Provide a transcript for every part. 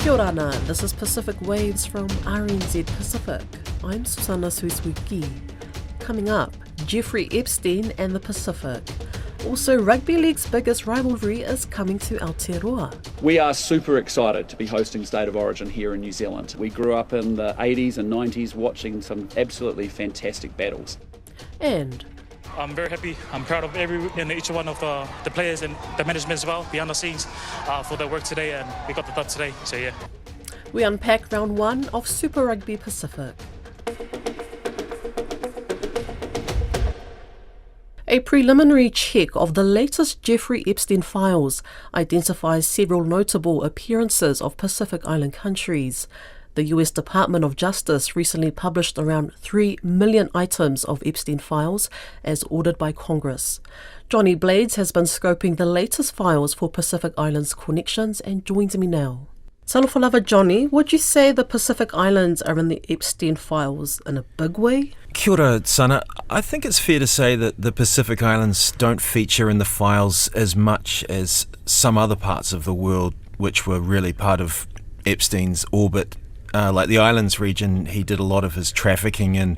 Kia ora ana, this is Pacific Waves from RNZ Pacific. I'm Susanna Suisuki. Coming up, Jeffrey Epstein and the Pacific. Also, rugby league's biggest rivalry is coming to Aotearoa. We are super excited to be hosting State of Origin here in New Zealand. We grew up in the 80s and 90s watching some absolutely fantastic battles. And I'm very happy. I'm proud of each one of the players and the management as well, behind the scenes, for their work today, and we got the dub today, so yeah. we unpack round one of Super Rugby Pacific. A preliminary check of the latest Jeffrey Epstein files identifies several notable appearances of Pacific Island countries. The US Department of Justice recently published around 3 million items of Epstein files as ordered by Congress. Johnny Blades has been scoping the latest files for Pacific Islands connections and joins me now. Talofalava Johnny, would you say the Pacific Islands are in the Epstein files in a big way? Kia ora, Sana. I think it's fair to say that the Pacific Islands don't feature in the files as much as some other parts of the world which were really part of Epstein's orbit. Like the islands region, he did a lot of his trafficking in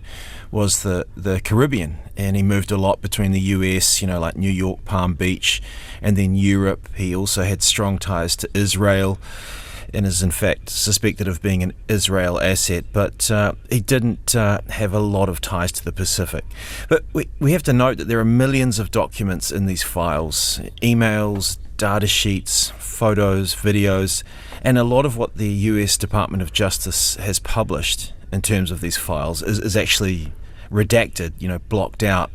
was the Caribbean, and he moved a lot between the US, like New York, Palm Beach, and then Europe. He also had strong ties to Israel and is in fact suspected of being an Israel asset, but he didn't have a lot of ties to the Pacific. But we have to note that there are millions of documents in these files, emails, data sheets, photos, videos, and a lot of what the US Department of Justice has published in terms of these files is actually redacted, blocked out.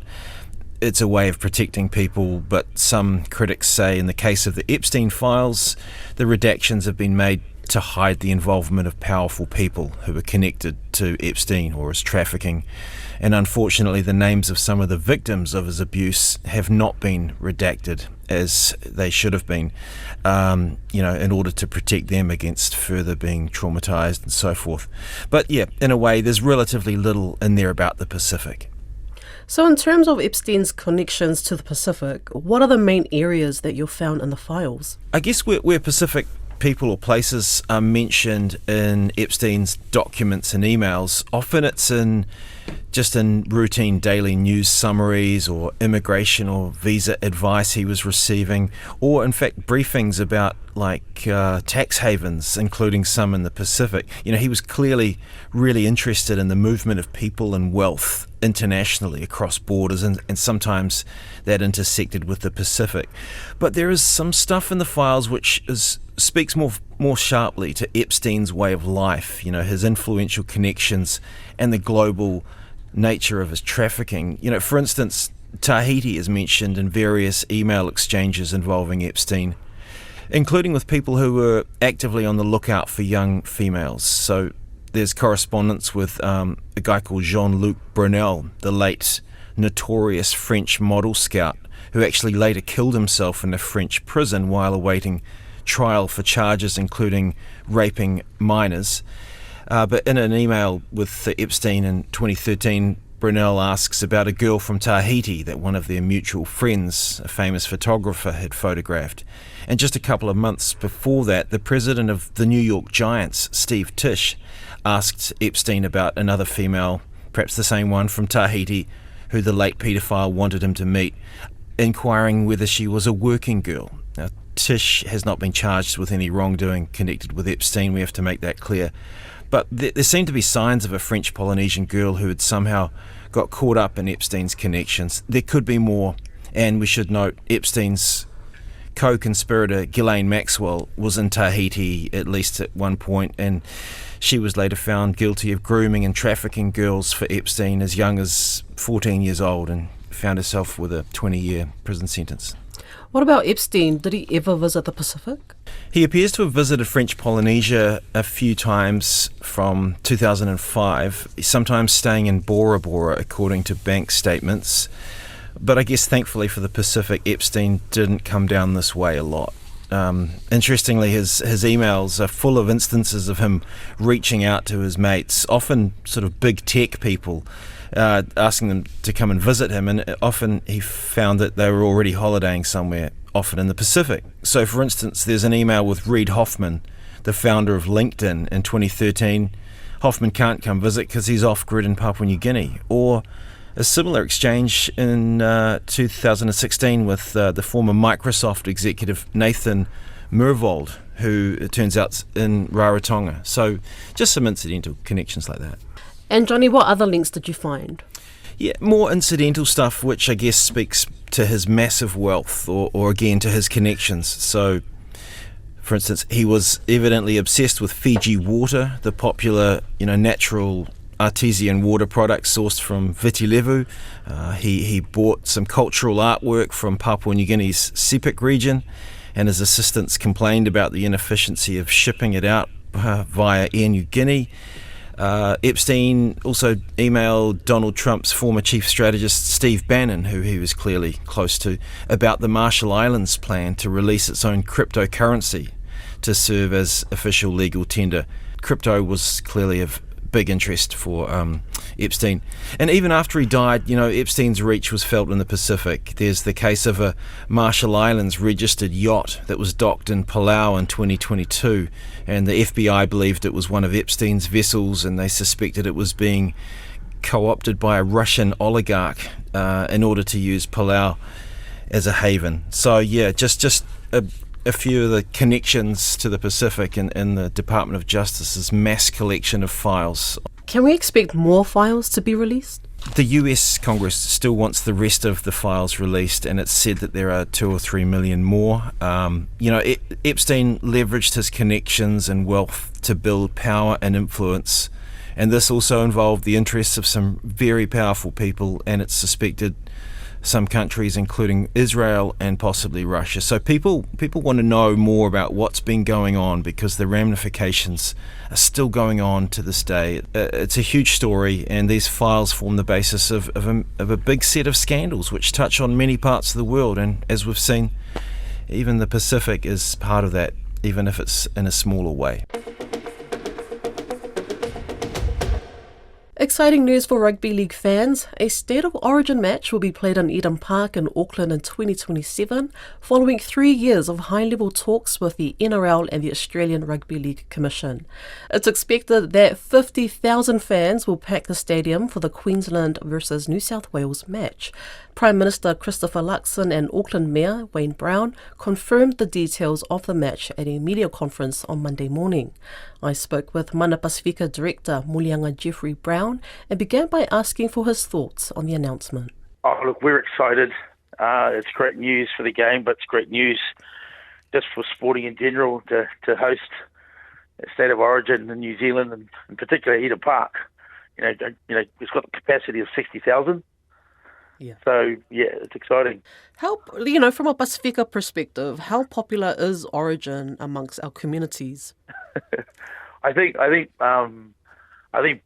It's a way of protecting people, but some critics say in the case of the Epstein files, the redactions have been made to hide the involvement of powerful people who were connected to Epstein or his trafficking. And unfortunately, the names of some of the victims of his abuse have not been redacted as they should have been, in order to protect them against further being traumatized and so forth. But yeah, in a way, there's relatively little in there about the Pacific. So in terms of Epstein's connections to the Pacific, what are the main areas that you've found in the files? I guess where Pacific people or places are mentioned in Epstein's documents and emails, often it's in routine daily news summaries or immigration or visa advice he was receiving, or in fact briefings about tax havens, including some in the Pacific. He was clearly really interested in the movement of people and wealth internationally across borders, and sometimes that intersected with the Pacific. But there is some stuff in the files which speaks more sharply to Epstein's way of life, his influential connections and the global nature of his trafficking. For instance, Tahiti is mentioned in various email exchanges involving Epstein, including with people who were actively on the lookout for young females. So there's correspondence with a guy called Jean-Luc Brunel, the late notorious French model scout, who actually later killed himself in a French prison while awaiting trial for charges including raping minors. But in an email with Epstein in 2013, Brunel asks about a girl from Tahiti that one of their mutual friends, a famous photographer, had photographed. And just a couple of months before that, the president of the New York Giants, Steve Tisch, asked Epstein about another female, perhaps the same one from Tahiti, who the late paedophile wanted him to meet, inquiring whether she was a working girl. Now, Tisch has not been charged with any wrongdoing connected with Epstein, we have to make that clear. But there seemed to be signs of a French Polynesian girl who had somehow got caught up in Epstein's connections. There could be more, and we should note Epstein's co-conspirator Ghislaine Maxwell was in Tahiti at least at one point, and she was later found guilty of grooming and trafficking girls for Epstein as young as 14 years old and found herself with a 20-year prison sentence. What about Epstein? Did he ever visit the Pacific? He appears to have visited French Polynesia a few times from 2005, sometimes staying in Bora Bora according to bank statements. But I guess thankfully for the Pacific, Epstein didn't come down this way a lot. Interestingly, his emails are full of instances of him reaching out to his mates, often sort of big tech people, asking them to come and visit him, and often he found that they were already holidaying somewhere, often in the Pacific. So, for instance, there's an email with Reid Hoffman, the founder of LinkedIn, in 2013. Hoffman can't come visit because he's off-grid in Papua New Guinea. Or a similar exchange in 2016 with the former Microsoft executive Nathan Myhrvold, who it turns out's in Rarotonga. So just some incidental connections like that. And Johnny, what other links did you find? Yeah, more incidental stuff, which I guess speaks to his massive wealth or again to his connections. So, for instance, he was evidently obsessed with Fiji water, the popular, natural artesian water products sourced from Viti Levu. He bought some cultural artwork from Papua New Guinea's Sepik region, and his assistants complained about the inefficiency of shipping it out via Air New Guinea. Epstein also emailed Donald Trump's former chief strategist Steve Bannon, who he was clearly close to, about the Marshall Islands plan to release its own cryptocurrency to serve as official legal tender. Crypto was clearly of big interest for Epstein. And even after he died, Epstein's reach was felt in the Pacific. There's the case of a Marshall Islands registered yacht that was docked in Palau in 2022, and the FBI believed it was one of Epstein's vessels, and they suspected it was being co-opted by a Russian oligarch in order to use Palau as a haven. So yeah, just a few of the connections to the Pacific in the Department of Justice's mass collection of files. Can we expect more files to be released? The US Congress still wants the rest of the files released, and it's said that there are 2 or 3 million more. Epstein leveraged his connections and wealth to build power and influence, and this also involved the interests of some very powerful people, and it's suspected some countries, including Israel and possibly Russia. So people want to know more about what's been going on, because the ramifications are still going on to this day. It's a huge story, and these files form the basis of a big set of scandals which touch on many parts of the world. And as we've seen, even the Pacific is part of that, even if it's in a smaller way. Exciting news for rugby league fans. A State of Origin match will be played in Eden Park in Auckland in 2027, following 3 years of high-level talks with the NRL and the Australian Rugby League Commission. It's expected that 50,000 fans will pack the stadium for the Queensland versus New South Wales match. Prime Minister Christopher Luxon and Auckland Mayor Wayne Brown confirmed the details of the match at a media conference on Monday morning. I spoke with Moana Pasifika Director Mulianga Jeffrey Brown and began by asking for his thoughts on the announcement. Oh, look, we're excited. It's great news for the game, but it's great news just for sporting in general to host a State of Origin in New Zealand, and in particular Eden Park. It's got the capacity of 60,000. Yeah. So, yeah, it's exciting. How, from a Pasifika perspective, how popular is Origin amongst our communities? I think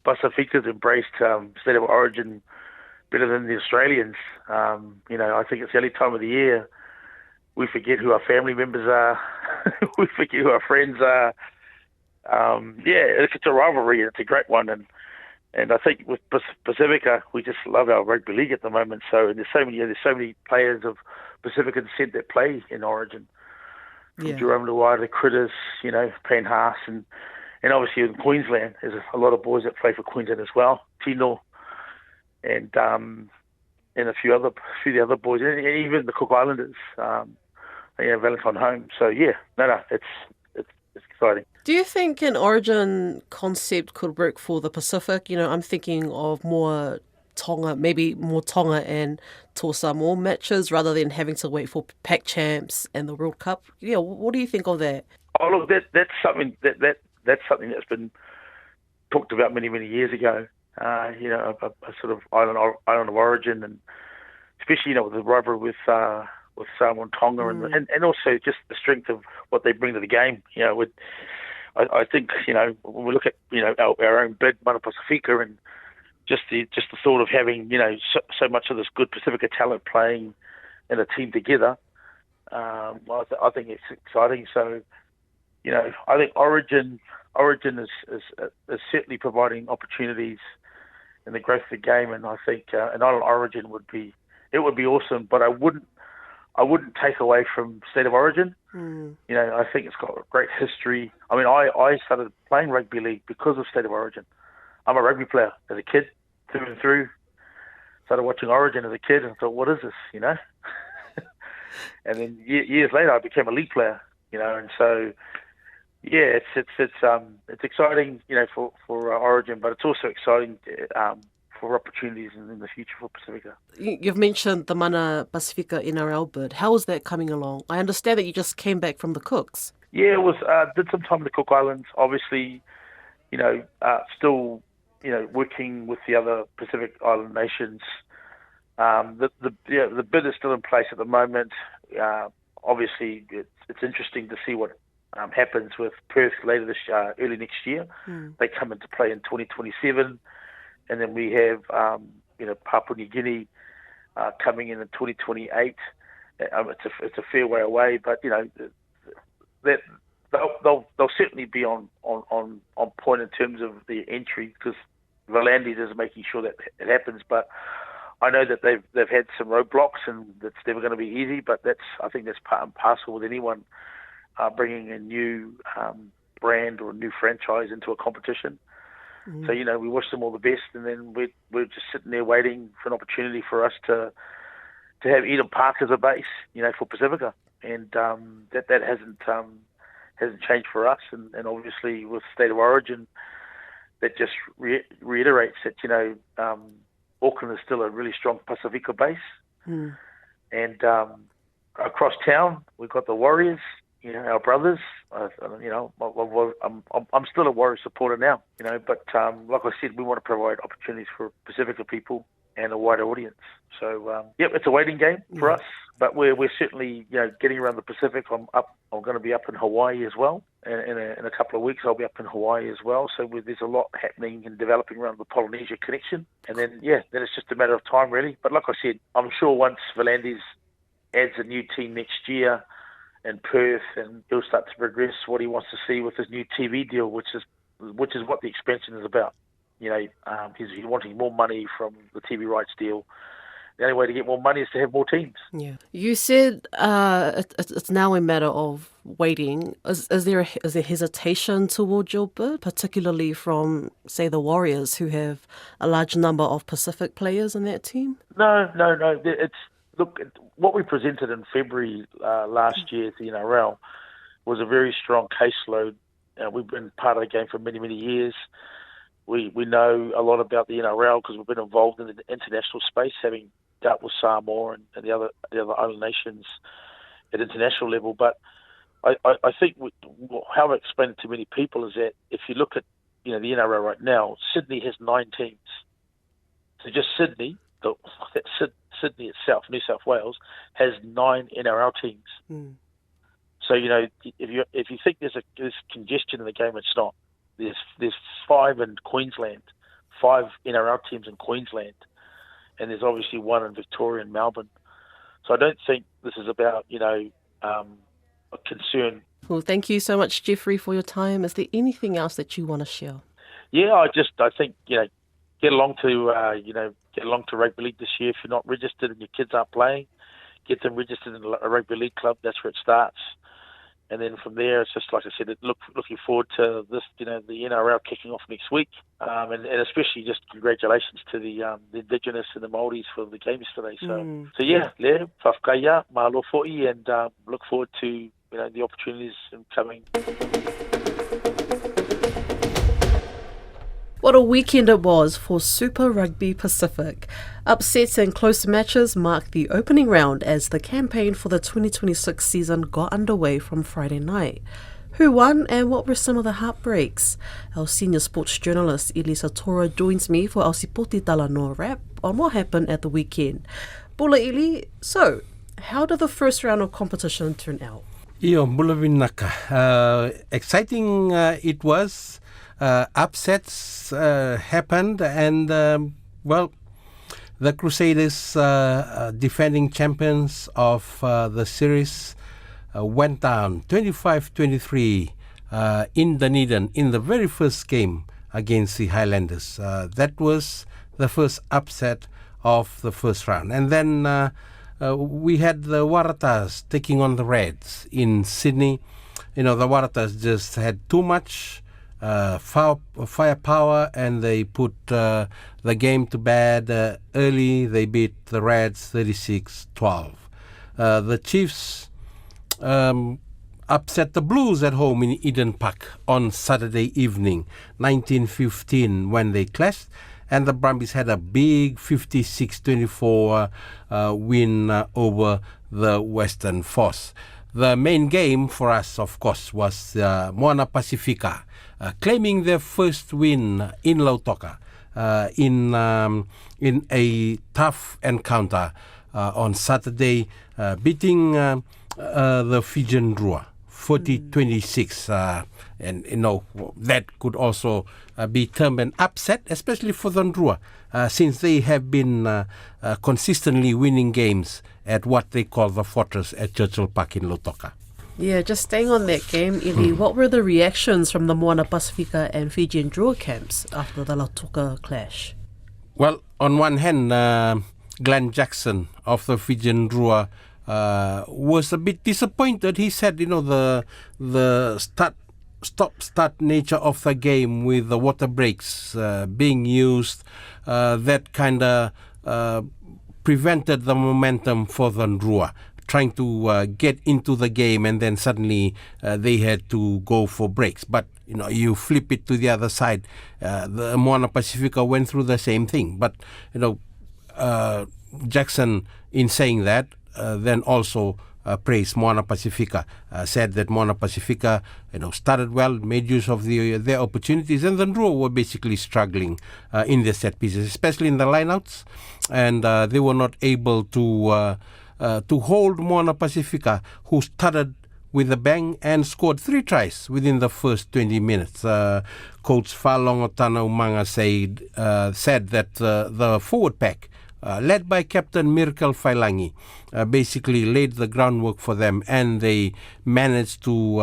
Pasifika's embraced State of Origin better than the Australians. I think it's the only time of the year we forget who our family members are, we forget who our friends are. It's a rivalry, and it's a great one, and I think with Pasifika, we just love our rugby league at the moment. So there's so many players of Pacific descent that play in Origin. From Jerome Luai, the Critters, Payne Haas, and obviously in Queensland, there's a lot of boys that play for Queensland as well. Tino, and a few of the other boys, and even the Cook Islanders, Valentine Holmes. So it's exciting. Do you think an Origin concept could work for the Pacific? I'm thinking of more Tonga and Toa Samoa matches rather than having to wait for Pac Champs and the World Cup. What do you think of that? Oh, look, that's something that's been talked about many years ago. A sort of island of origin, and especially with the rivalry with Samoa and Tonga, and also just the strength of what they bring to the game. I think when we look at our own blood, Moana Pasifika, and just the thought of having so much of this good Pacifica talent playing in a team together, I think it's exciting. So I think Origin is certainly providing opportunities in the growth of the game. And I think an Island Origin would be awesome, but I wouldn't take away from State of Origin. You know, I think it's got a great history. I mean, I started playing rugby league because of State of Origin. I'm a rugby player as a kid, through and through. Started watching Origin as a kid and thought, what is this, you know? And then years later, I became a league player, you know. And so, yeah, it's exciting, you know, for Origin, but it's also exciting for opportunities in the future for Pasifika. You've mentioned the Moana Pasifika NRL bid. How is that coming along? I understand that you just came back from the Cooks. Yeah, it was. Did some time in the Cook Islands. Obviously, you know, still, you know, working with the other Pacific Island nations. The bid is still in place at the moment. Obviously, it's interesting to see what happens with Perth later this early next year. They come into play in 2027, and then we have you know, Papua New Guinea coming in 2028. It's a fair way away, but you know that they'll certainly be on point in terms of the entry, because Volandis is making sure that it happens. But I know that they've had some roadblocks, and it's never going to be easy. But I think that's part and parcel with anyone bringing a new brand or a new franchise into a competition. So, you know, we wish them all the best, and then we're just sitting there waiting for an opportunity for us to have Eden Park as a base, you know, for Pasifika, and that hasn't changed for us, and obviously with State of Origin, that just reiterates that, you know, Auckland is still a really strong Pasifika base, and across town we've got the Warriors, you know, our brothers. You know, I'm still a Warrior supporter now, you know, but like I said, we want to provide opportunities for Pasifika people and a wider audience. So, it's a waiting game for us, but we're certainly, you know, getting around the Pacific. I'm going to be up in Hawaii as well. In a couple of weeks, I'll be up in Hawaii as well. So there's a lot happening and developing around the Polynesia connection. And then it's just a matter of time, really. But like I said, I'm sure once Volandis adds a new team next year in Perth, and he'll start to progress what he wants to see with his new TV deal, which is what the expansion is about. You know, he's wanting more money from the TV rights deal. The only way to get more money is to have more teams. Yeah. You said it's now a matter of waiting. Is there hesitation towards your bid, particularly from, say, the Warriors, who have a large number of Pacific players in that team? No. Look, what we presented in February last year at the NRL was a very strong caseload. We've been part of the game for many, many years. We know a lot about the NRL because we've been involved in the international space, having dealt with Samoa and the other island nations at international level. But I think how I explain it to many people is that if you look at, you know, the NRL right now, Sydney has 9 teams. So just Sydney, Sydney itself, New South Wales, has 9 NRL teams. So, you know, if you think there's congestion in the game, it's not. There's 5 in Queensland, 5 NRL teams in Queensland, and there's obviously 1 in Victoria and Melbourne. So I don't think this is about, you know, a concern. Well, thank you so much, Jeffrey, for your time. Is there anything else that you want to share? Yeah, I think, you know, get along to rugby league this year. If you're not registered and your kids aren't playing, get them registered in a rugby league club. That's where it starts. And then from there, it's just like I said, looking forward to this, you know, the NRL kicking off next week, and especially just congratulations to the Indigenous and the Māoris for the game yesterday. So yeah, whakaya, mahalo fo'i, and look forward to, you know, the opportunities coming. What a weekend it was for Super Rugby Pacific. Upsets and close matches marked the opening round as the campaign for the 2026 season got underway from Friday night. Who won and what were some of the heartbreaks? Our senior sports journalist Elisa Tora joins me for our Sipoti Talanoa wrap on what happened at the weekend. Bula Ili, so how did the first round of competition turn out? Iyo, bula vinaka. Exciting it was. Upsets happened, and the Crusaders, defending champions of the series, went down 25-23 in Dunedin in the very first game against the Highlanders. That was the first upset of the first round. And then we had the Waratahs taking on the Reds in Sydney. The Waratahs just had too much firepower, and they put the game to bed early. They beat the Reds 36-12. The Chiefs upset the Blues at home in Eden Park on Saturday evening, 1915, when they clashed. And the Brumbies had a big 56-24 win over the Western Force. The main game for us, of course, was Moana Pasifika, claiming their first win in Lautoka in a tough encounter on Saturday, beating the Fijian Drua 40-26. And, that could also be termed an upset, especially for the Drua, since they have been consistently winning games at what they call the Fortress at Churchill Park in Lautoka. Yeah, just staying on that game, Eli, what were the reactions from the Moana Pasifika and Fijian Drua camps after the Lautoka clash? Well, on one hand, Glenn Jackson of the Fijian Drua was a bit disappointed. He said, the stop-start nature of the game with the water breaks being used, that kind of prevented the momentum for the Drua, trying to get into the game, and then suddenly they had to go for breaks. But, you flip it to the other side. The Moana Pasifika went through the same thing. But, Jackson, in saying that, then also praised Moana Pasifika, said that Moana Pasifika, started well, made use of their opportunities, and the Drua were basically struggling in their set pieces, especially in the lineouts, and they were not able to hold Moana Pasifika, who started with a bang and scored 3 tries within the first 20 minutes. Coach Falongotana Umanga said that the forward pack, led by Captain Miracle Failangi, basically laid the groundwork for them, and they managed to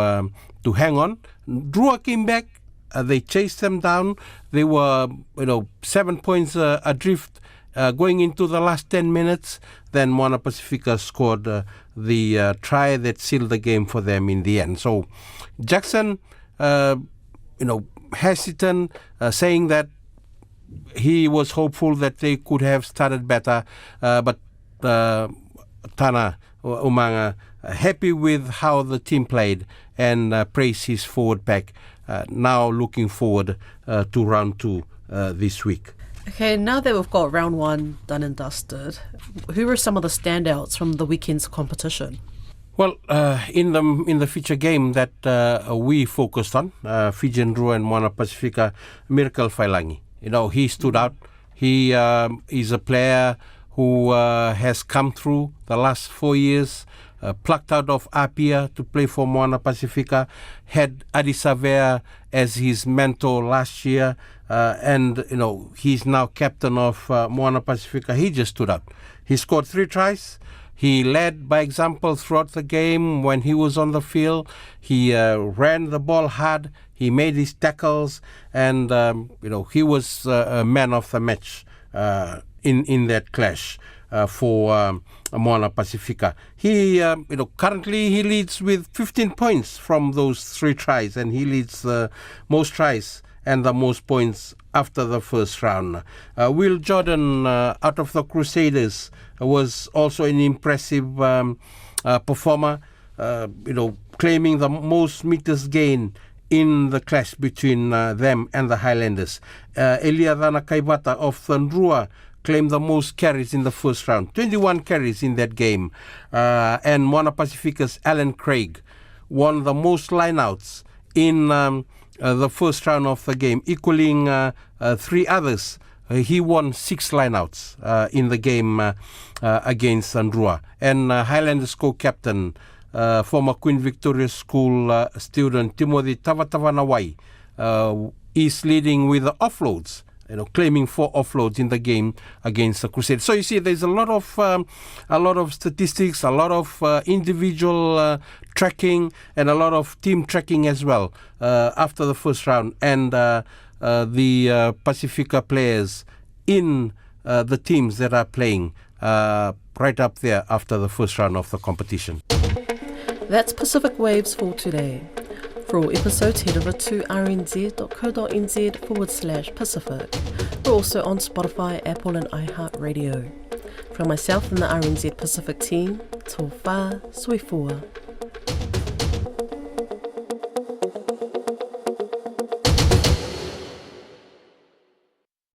hang on. Drua came back. They chased them down. They were 7 points adrift going into the last 10 minutes. Then Moana Pasifika scored the try that sealed the game for them in the end. So Jackson, hesitant, saying that he was hopeful that they could have started better, but Tana Umanga happy with how the team played, and praised his forward pack. Now looking forward to round 2 this week. Okay, now that we've got round 1 done and dusted, who were some of the standouts from the weekend's competition? Well, in the feature game that we focused on, Fijian Drua and Moana Pasifika, Miracle Failangi. He stood out. He is a player who has come through the last 4 years, plucked out of Apia to play for Moana Pasifika, had Adisavea as his mentor last year, and he's now captain of Moana Pasifika. He just stood out. He scored 3 tries. He led by example throughout the game when he was on the field. He ran the ball hard. He made his tackles, and he was a man of the match in that clash for Moana Pasifika. He currently he leads with 15 points from those 3 tries, and he leads most tries and the most points after the first round. Will Jordan, out of the Crusaders, was also an impressive performer, claiming the most meters gained in the clash between them and the Highlanders. Eliadana Kaibata of Drua claimed the most carries in the first round, 21 carries in that game. And Moana Pasifika's Alan Craig won the most lineouts in the first round of the game, equaling 3 others. He won 6 lineouts in the game against Drua. And Highlanders co-captain, former Queen Victoria School student Timothy Tavatavanawai, is leading with the offloads, claiming 4 offloads in the game against the Crusaders. So you see, there's a lot of statistics, a lot of individual tracking, and a lot of team tracking as well after the first round. And the Pasifika players in the teams that are playing right up there after the first round of the competition. That's Pacific Waves for today. For all episodes, head over to rnz.co.nz/Pacific. We're also on Spotify, Apple and iHeartRadio. From myself and the RNZ Pacific team, tō whā, sui fua.